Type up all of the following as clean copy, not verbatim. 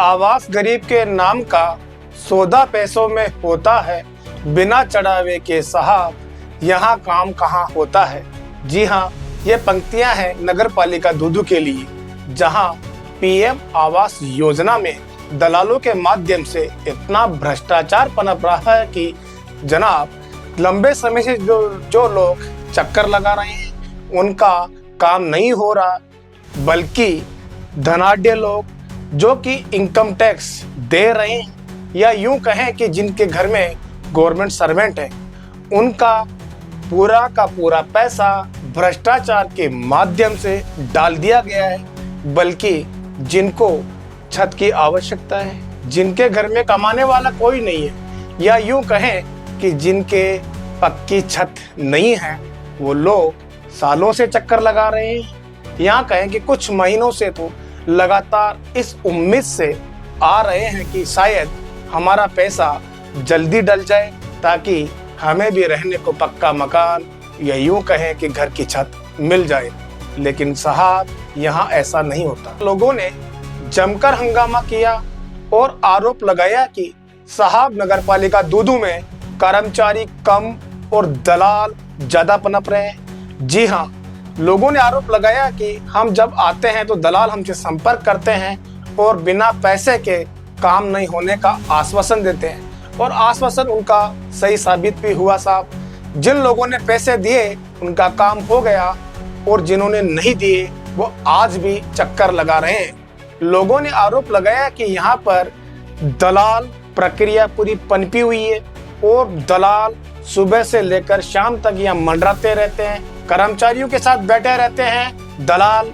आवास गरीब के नाम का सौदा पैसों में होता है, बिना चढ़ावे के साहब यहाँ काम कहाँ होता है। जी हाँ, ये पंक्तियाँ हैं नगर पालिका दूदू के लिए, जहाँ पीएम आवास योजना में दलालों के माध्यम से इतना भ्रष्टाचार पनप रहा है कि जनाब लंबे समय से जो लोग चक्कर लगा रहे हैं उनका काम नहीं हो रहा, बल्कि धनाढ्य लोग जो कि इनकम टैक्स दे रहे हैं या यूं कहें कि जिनके घर में गवर्नमेंट सर्वेंट है, उनका पूरा का पूरा पैसा भ्रष्टाचार के माध्यम से डाल दिया गया है। बल्कि जिनको छत की आवश्यकता है, जिनके घर में कमाने वाला कोई नहीं है, या यूं कहें कि जिनके पक्की छत नहीं है, वो लोग सालों से चक्कर लगा रहे हैं। यहाँ कहें कि कुछ महीनों से तो लगातार इस उम्मीद से आ रहे हैं कि शायद हमारा पैसा जल्दी डल जाए, ताकि हमें भी रहने को पक्का मकान या यूं कहें कि घर की छत मिल जाए। लेकिन साहब यहाँ ऐसा नहीं होता। लोगों ने जमकर हंगामा किया और आरोप लगाया कि साहब नगर पालिका दूदू में कर्मचारी कम और दलाल ज्यादा पनप रहे हैं। जी हाँ, लोगों ने आरोप लगाया कि हम जब आते हैं तो दलाल हमसे संपर्क करते हैं और बिना पैसे के काम नहीं होने का आश्वासन देते हैं, और आश्वासन उनका सही साबित भी हुआ साहब। जिन लोगों ने पैसे दिए उनका काम हो गया, और जिन्होंने नहीं दिए वो आज भी चक्कर लगा रहे हैं। लोगों ने आरोप लगाया कि यहाँ पर दलाल प्रक्रिया पूरी पनपी हुई है और दलाल सुबह से लेकर शाम तक यहाँ मंडराते रहते हैं, कर्मचारियों के साथ बैठे रहते हैं। दलाल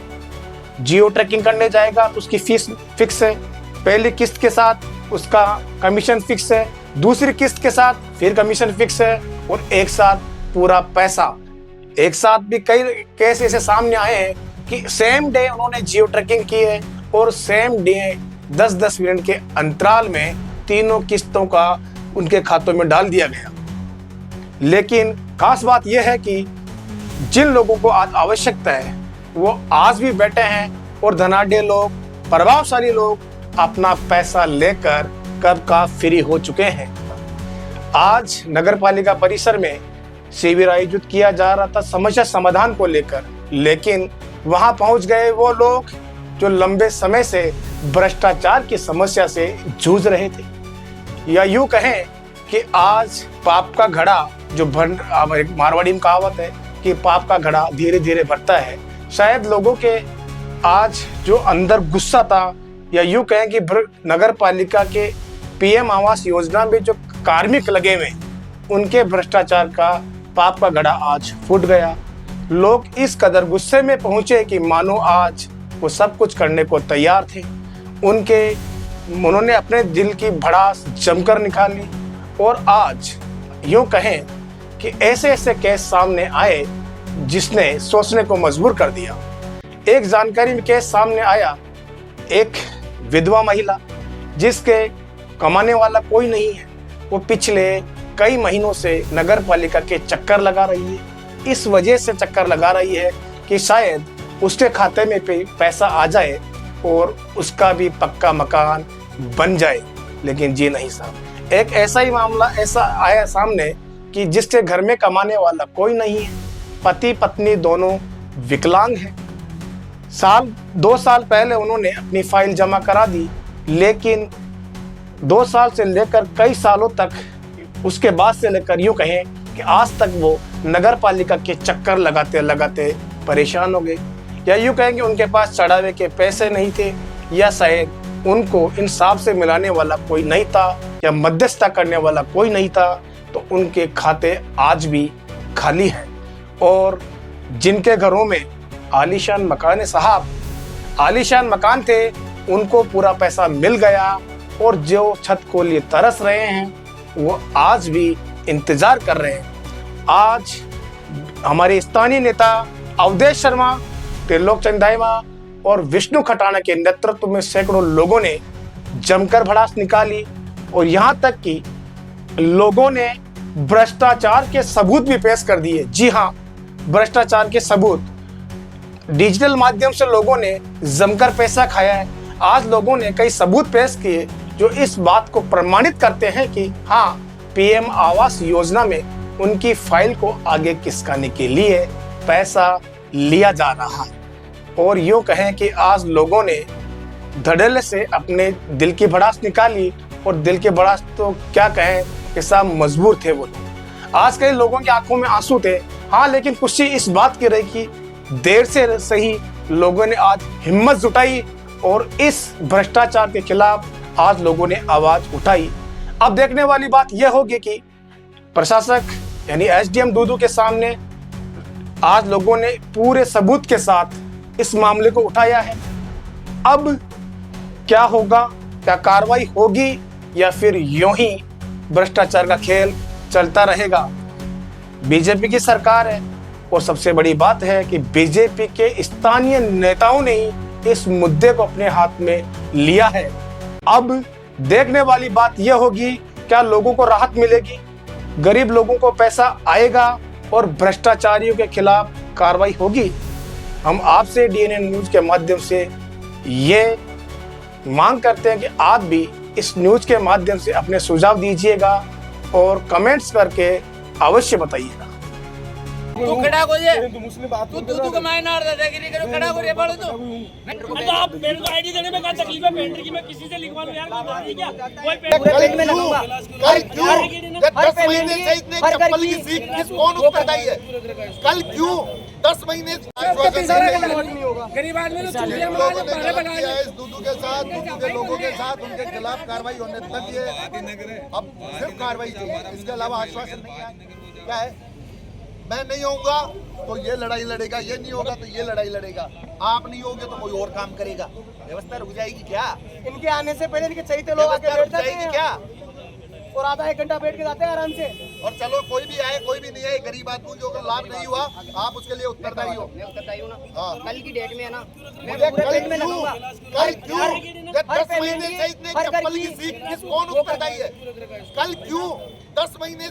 जियो ट्रैकिंग करने जाएगा तो उसकी फीस फिक्स है, पहली किस्त के साथ उसका कमीशन फिक्स है, दूसरी किस्त के साथ फिर कमीशन फिक्स है, और एक साथ पूरा पैसा। एक साथ भी कई केस ऐसे सामने आए हैं कि सेम डे उन्होंने जियो ट्रैकिंग की है और सेम डे 10-10 मिनट के अंतराल में तीनों किस्तों का उनके खातों में डाल दिया गया। लेकिन खास बात यह है कि जिन लोगों को आज आवश्यकता है वो आज भी बैठे हैं, और धनाढ्य लोग, प्रभावशाली लोग अपना पैसा लेकर कब का फ्री हो चुके हैं। आज नगर पालिका परिसर में शिविर आयोजित किया जा रहा था समस्या समाधान को लेकर, लेकिन वहां पहुंच गए वो लोग जो लंबे समय से भ्रष्टाचार की समस्या से जूझ रहे थे। या यूं कहें कि आज पाप का घड़ा जो मारवाड़ी में कहावत है कि पाप का घड़ा धीरे धीरे भरता है। शायद लोगों के आज जो अंदर गुस्सा था, या यूं कहें कि नगर पालिका के पीएम आवास योजना में जो कार्मिक लगे हुए उनके भ्रष्टाचार का पाप का घड़ा आज फूट गया। लोग इस कदर गुस्से में पहुंचे कि मानो आज वो सब कुछ करने को तैयार थे। उन्होंने अपने दिल की भड़ास जमकर निकाली, और आज यूं कहें कि ऐसे ऐसे केस सामने आए जिसने सोचने को मजबूर कर दिया। एक जानकारी में केस सामने आया, एक विधवा महिला जिसके कमाने वाला कोई नहीं है, वो पिछले कई महीनों से नगर पालिका के चक्कर लगा रही है। इस वजह से चक्कर लगा रही है कि शायद उसके खाते में पैसा आ जाए और उसका भी पक्का मकान बन जाए। लेकिन जी नहीं साहब, एक ऐसा ही मामला ऐसा आया सामने कि जिसके घर में कमाने वाला कोई नहीं है, पति पत्नी दोनों विकलांग हैं। 2 साल पहले उन्होंने अपनी फाइल जमा करा दी, लेकिन 2 साल से लेकर कई सालों तक, उसके बाद से लेकर यूं कहें कि आज तक वो नगर पालिका के चक्कर लगाते लगाते परेशान हो गए। या यूं कहें कि उनके पास चढ़ावे के पैसे नहीं थे, या शायद उनको इंसाफ से मिलाने वाला कोई नहीं था, या मध्यस्थता करने वाला कोई नहीं था, तो उनके खाते आज भी खाली हैं। और जिनके घरों में आलीशान मकान है साहब, आलीशान मकान थे, उनको पूरा पैसा मिल गया, और जो छत को लिए तरस रहे हैं वो आज भी इंतजार कर रहे हैं। आज हमारे स्थानीय नेता अवधेश शर्मा, त्रिलोक चंदाइमा और विष्णु खटाना के नेतृत्व में सैकड़ों लोगों ने जमकर भड़ास निकाली, और यहाँ तक कि लोगों ने भ्रष्टाचार के सबूत भी पेश कर दिए। जी हाँ, भ्रष्टाचार के सबूत डिजिटल माध्यम से लोगों ने जमकर पैसा खाया है। आज लोगों ने कई सबूत पेश किए जो इस बात को प्रमाणित करते हैं कि हाँ, पीएम आवास योजना में उनकी फाइल को आगे खिसकाने के लिए पैसा लिया जा रहा है। और यूं कहें कि आज लोगों ने धड़ल्ले से अपने दिल की भड़ास निकाली, और दिल की भड़ास तो क्या कहें कि सब मजबूर थे वो लोग। आज कई लोगों की आंखों में आंसू थे, हाँ, लेकिन खुशी इस बात की रही कि देर से सही लोगों ने आज हिम्मत जुटाई और इस भ्रष्टाचार के खिलाफ आज लोगों ने आवाज उठाई। अब देखने वाली बात यह होगी कि प्रशासक यानी एसडीएम दूदू के सामने आज लोगों ने पूरे सबूत के साथ इस मामले को उठाया है। अब क्या होगा, क्या कार्रवाई होगी या फिर यूं ही भ्रष्टाचार का खेल चलता रहेगा। बीजेपी की सरकार है और सबसे बड़ी बात है कि बीजेपी के स्थानीय नेताओं ने ही इस मुद्दे को अपने हाथ में लिया है। अब देखने वाली बात यह होगी, क्या लोगों को राहत मिलेगी, गरीब लोगों को पैसा आएगा और भ्रष्टाचारियों के खिलाफ कार्रवाई होगी। हम आपसे डीएनए न्यूज के माध्यम से ये मांग करते हैं कि आप भी इस न्यूज के माध्यम से अपने सुझाव दीजिएगा और कमेंट्स करके अवश्य बताइएगा। तू खड़ा हो जे तू दूधू का माय नार दादागिरी करो, खड़ा हो रे बड़ो तो आप मेरे को आईडी देने में क्या तकलीफ है? पेंटर की मैं किसी से लिखवा लूं यार, कोई बात नहीं क्या? कोई पेंटर में लगाऊंगा कल क्यों 10 महीने से इतने चप्पल की सीख किस कौन उत्तरदायी है? कल क्यों 10 महीने गरीब आदमी ने चुल्लियां लोगों ने गलत किया है इस दूधू के साथ, दूधू के लोगों के साथ, उनके खिलाफ कार्रवाई होने तक ये अब सिर्फ कार्रवाई चाहिए, इसके अलावा आश्वासन नहीं है। क्या है, मैं नहीं होऊंगा तो ये लड़ाई लड़ेगा, ये नहीं होगा तो ये लड़ाई लड़ेगा, आप नहीं होगे तो कोई और काम करेगा। व्यवस्था रुक जाएगी क्या? इनके आने से पहले इनके चाहिए लोग आके बैठ जाते हैं क्या? और आधा एक घंटा बैठ के जाते हैं आराम से। और चलो कोई भी आए कोई भी नहीं आए, गरीब आदमी जो अगर लाभ नहीं हुआ आप उसके लिए उत्तरदायी हो। मैं उत्तरदायी हूँ ना। हाँ। कल की डेट में है ना, मैं मुझे पूरे कल पेट में क्यों लगाऊंगा। 10 महीने से इतने चप्पल की सीख किस कौन उत्तरदायी है? कल क्यों 10 महीने